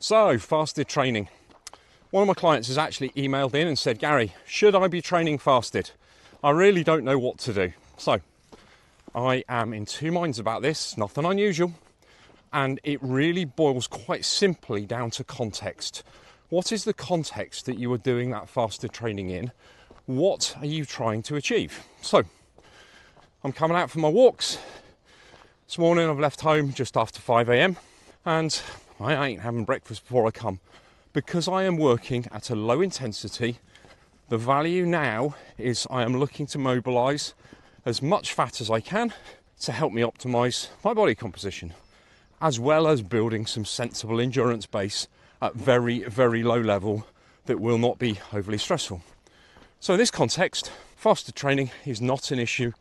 So, fasted training. One of my clients has actually emailed in and said, Gary, should I be training fasted? I really don't know what to do. So, I am in two minds about this, nothing unusual, and it really boils quite simply down to context. What is the context that you are doing that fasted training in? What are you trying to achieve? So, I'm coming out for my walks. This morning I've left home just after 5 a.m. and I ain't having breakfast before I come. Because I am working at a low intensity, the value now is I am looking to mobilise as much fat as I can to help me optimise my body composition, as well as building some sensible endurance base at very, very low level that will not be overly stressful. So in this context, fasted training is not an issue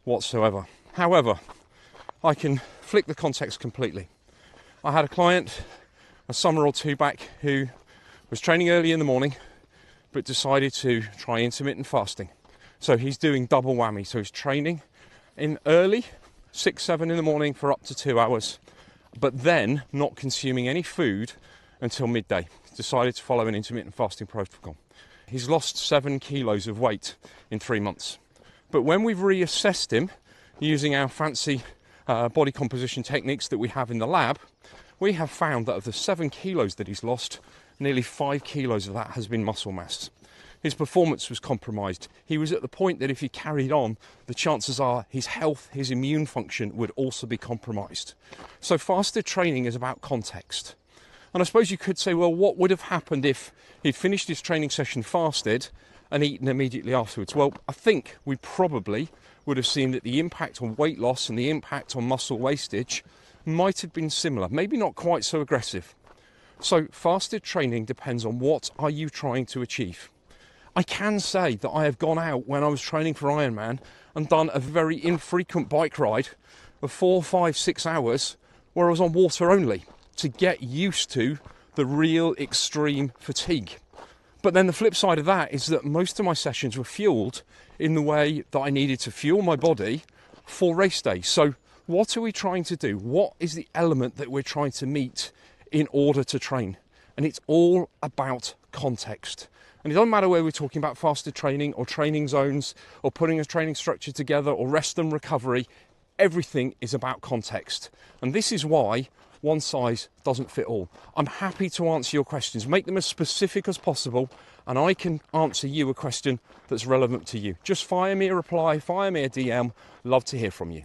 whatsoever. However, I can flick the context completely. I had a client a summer or two back who was training early in the morning but decided to try intermittent fasting. So he's doing double whammy. So he's training in early, 6, 7 in the morning for up to 2 hours, but then not consuming any food until midday. Decided to follow an intermittent fasting protocol. He's lost 7 kilos of weight in 3 months. But when we've reassessed him using our fancy body composition techniques that we have in the lab, we have found that of the 7 kilos that he's lost, nearly 5 kilos of that has been muscle mass. His performance was compromised. He was at the point that if he carried on, the chances are his health, his immune function would also be compromised. So fasted training is about context. And I suppose you could say, well, what would have happened if he'd finished his training session fasted and eaten immediately afterwards? Well, I think we probably would have seen that the impact on weight loss and the impact on muscle wastage might have been similar, maybe not quite so aggressive. So fasted training depends on what are you trying to achieve. I can say that I have gone out when I was training for Ironman and done a very infrequent bike ride of 4, 5, 6 hours where I was on water only to get used to the real extreme fatigue. But then the flip side of that is that most of my sessions were fueled in the way that I needed to fuel my body for race day. So what are we trying to do? What is the element that we're trying to meet in order to train? And it's all about context. And it doesn't matter whether we're talking about fasted training or training zones or putting a training structure together or rest and recovery. Everything is about context. And this is why one size doesn't fit all. I'm happy to answer your questions. Make them as specific as possible and I can answer you a question that's relevant to you. Just fire me a reply, fire me a DM. Love to hear from you.